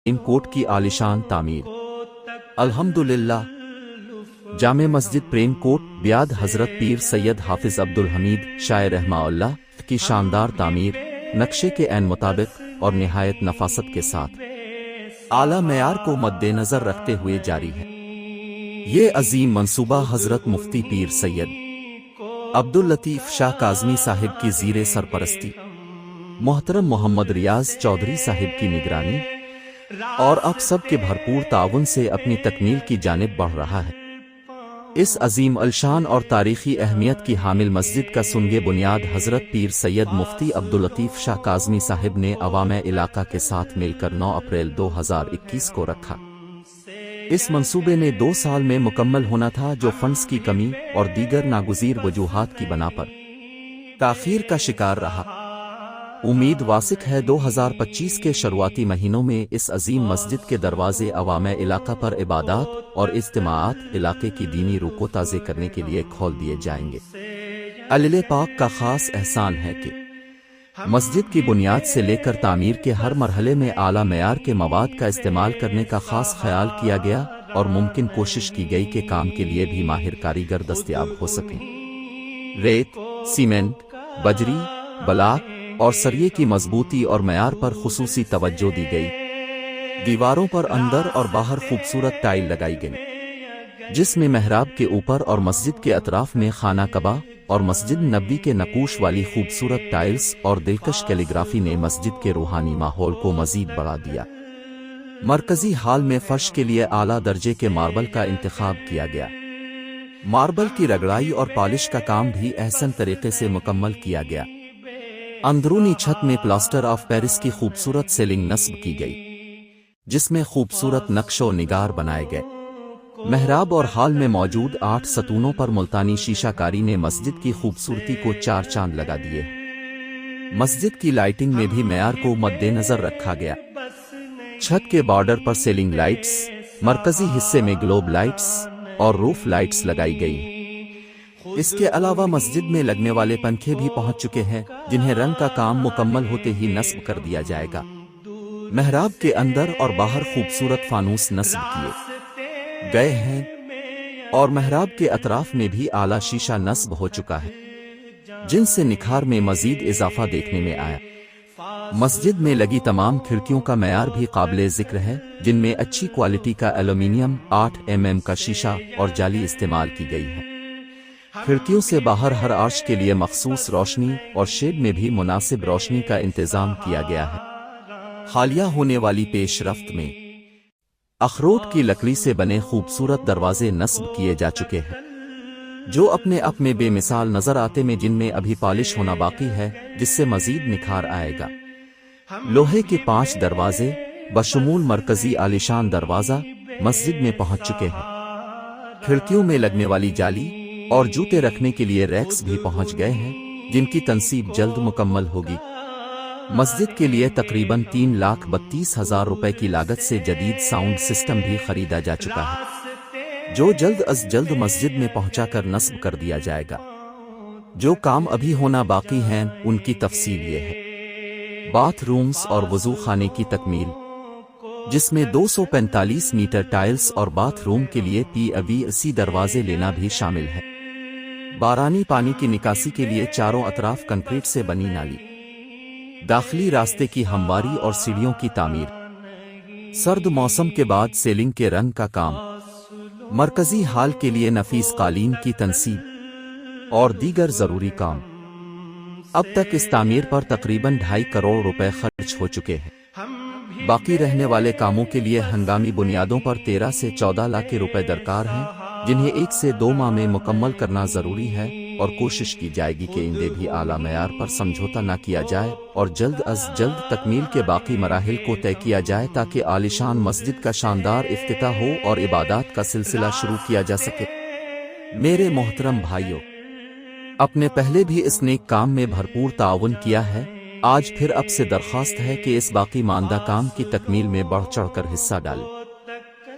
Supreme court की आलिशान तामीर। अल्हम्दुलिल्लाह। जामे मस्जिद प्रेम कोट ब्याद हजरत पीर सैयद हाफिज अब्दुल हमीद शाह रहमाउल्लाह की शानदार तामीर नक्शे के ऐन मुताबिक और निहायत नफासत के साथ आला मेयार को मद्देनजर रखते हुए जारी है। ये अजीम मंसूबा हजरत मुफ्ती पीर सैयद अब्दुल लतीफ शाह काज़मी साहिब की ज़ीरे सरपरस्ती, मोहतरम मोहम्मद रियाज चौधरी साहिब की निगरानी और अब सब के भरपूर ताउन से अपनी तकमील की जानिब बढ़ रहा है। इस अजीम अलशान और तारीखी अहमियत की हामिल मस्जिद का सुनगे बुनियाद हजरत पीर सैयद मुफ्ती अब्दुल लतीफ शाह काज़मी साहिब ने अवाम इलाका के साथ मिलकर 9 अप्रैल 2021 को रखा। इस मंसूबे ने 2 साल में मुकम्मल होना था, जो फंड्स की कमी और दीगर नागुज़ीर वजूहात की बना पर ताख़ीर का शिकार रहा। उम्मीद वासिक है 2025 के शुरुआती महीनों में इस अजीम मस्जिद के दरवाजे अवाम इलाका पर इबादत और इज्तिमाआत इलाके की दीनी रूह को ताज़े करने के लिए खोल दिए जाएंगे। अल्लाह पाक का ख़ास एहसान है कि मस्जिद की बुनियाद से लेकर तामीर के हर मरहले में आला मेयार के मवाद का इस्तेमाल करने का ख़ास ख्याल किया गया और मुमकिन कोशिश की गई कि काम के लिए भी माहिर कारीगर दस्तयाब हो सकें। रेत, सीमेंट, बजरी, बलाक और सरिये की मजबूती और मयार पर खुसूसी तवज्जो दी गई। दीवारों पर अंदर और बाहर खूबसूरत टाइल लगाई गई, जिसमें मेहराब के ऊपर और मस्जिद के अतराफ में खाना कबा और मस्जिद नबी के नकूश वाली खूबसूरत टाइल्स और दिलकश कैलीग्राफी ने मस्जिद के रूहानी माहौल को मजीद बढ़ा दिया। मरकजी हाल में फर्श के लिए आला दर्जे के मार्बल का इंतखाब किया गया। मार्बल की रगड़ाई और पॉलिश का काम भी अहसन तरीके से मुकम्मल किया गया। अंदरूनी छत में प्लास्टर ऑफ पेरिस की खूबसूरत सीलिंग नस्ब की गई, जिसमें खूबसूरत नक्शो निगार बनाए गए। मेहराब और हाल में मौजूद 8 सतूनों पर मुल्तानी शीशाकारी ने मस्जिद की खूबसूरती को 4 चांद लगा दिए। मस्जिद की लाइटिंग में भी मेयार को मद्देनजर रखा गया। छत के बॉर्डर पर सीलिंग लाइट्स, मरकजी हिस्से में ग्लोब लाइट्स और रूफ लाइट्स लगाई गई। इसके अलावा मस्जिद में लगने वाले पंखे भी पहुंच चुके हैं, जिन्हें रंग का काम मुकम्मल होते ही नस्ब कर दिया जाएगा। मेहराब के अंदर और बाहर खूबसूरत फानूस नस्ब किए गए हैं और मेहराब के अतराफ में भी आला शीशा नस्ब हो चुका है, जिनसे निखार में मजीद इजाफा देखने में आया। मस्जिद में लगी तमाम खिड़कियों का मयार भी काबिले जिक्र है, जिनमें अच्छी क्वालिटी का एल्यूमिनियम 8 mm का शीशा और जाली इस्तेमाल की गई है। खिड़कियों से बाहर हर आर्च के लिए मखसूस रोशनी और शेड में भी मुनासिब रोशनी का इंतजाम किया गया है। हालिया होने वाली पेशरफ्त में अखरोट की लकड़ी से बने खूबसूरत दरवाजे नस्ब किए जा चुके हैं, जो अपने आप में बेमिसाल नजर आते में जिनमें अभी पॉलिश होना बाकी है, जिससे मजीद निखार आएगा। लोहे के 5 दरवाजे बशमूल मरकजी आलिशान दरवाजा मस्जिद में पहुंच चुके हैं। खिड़कियों में लगने वाली जाली और जूते रखने के लिए रैक्स भी पहुंच गए हैं, जिनकी तनसीब जल्द मुकम्मल होगी। मस्जिद के लिए तकरीबन 3,32,000 रुपए की लागत से जदीद साउंड सिस्टम भी खरीदा जा चुका है, जो जल्द अज जल्द मस्जिद में पहुंचाकर नस्ब कर दिया जाएगा। जो काम अभी होना बाकी हैं, उनकी तफसील ये है। बाथरूम्स और वजू खाने की तकमील, जिसमें 245 मीटर टाइल्स और बाथरूम के लिए PVC दरवाजे लेना भी शामिल है। बारानी पानी की निकासी के लिए चारों अतराफ कंक्रीट से बनी नाली, दाखिली रास्ते की हमवारी और सीढ़ियों की तामीर, सर्द मौसम के बाद सीलिंग के रंग का काम, मरकजी हाल के लिए नफीस कालीन की तनसीब और दीगर जरूरी काम। अब तक इस तामीर पर तकरीबन 2.5 करोड़ रुपए खर्च हो चुके हैं। बाकी रहने वाले कामों के लिए हंगामी बुनियादों पर 13 से 14 लाख के रुपए दरकार हैं, जिन्हें 1 से 2 माह में मुकम्मल करना जरूरी है और कोशिश की जाएगी कि इनसे भी आला मेयार पर समझौता न किया जाए और जल्द अज जल्द तकमील के बाकी मराहिल को तय किया जाए, ताकि आलिशान मस्जिद का शानदार इफ्तिताह हो और इबादत का सिलसिला शुरू किया जा सके। मेरे मोहतरम भाइयों, अपने पहले भी इस नेक काम में भरपूर ताउन किया है। आज फिर अब से दरख्वास्त है कि इस बाकी मानदा काम की तकमील में बढ़ चढ़कर हिस्सा डालें।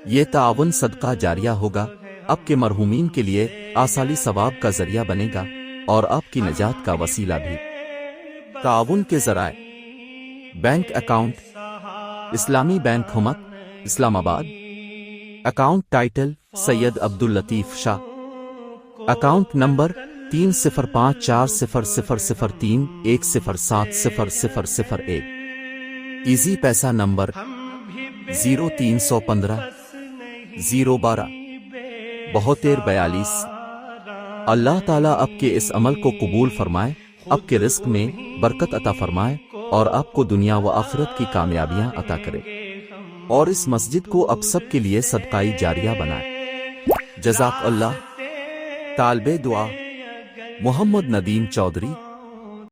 ये ताउन सदका जारिया होगा, आपके मरहूमीन के लिए आसाली सवाब का जरिया बनेगा और आपकी निजात का वसीला भी। ताउन के ज़राए बैंक अकाउंट اسلامی بینک حمق Islamabad. Account title Syed Abdul Latif Shah. Account number 3054000310700001۔ Easypaisa number 0315 012 7242۔ اللہ تعالیٰ آپ کے اس عمل کو قبول فرمائے، آپ کے رزق میں برکت عطا فرمائے اور آپ کو دنیا و آخرت کی کامیابیاں عطا کرے، اور اس مسجد کو اب سب کے لیے صدقائی جاریہ بنائے۔ جزاک اللہ۔ طالب دعا محمد ندیم چودھری۔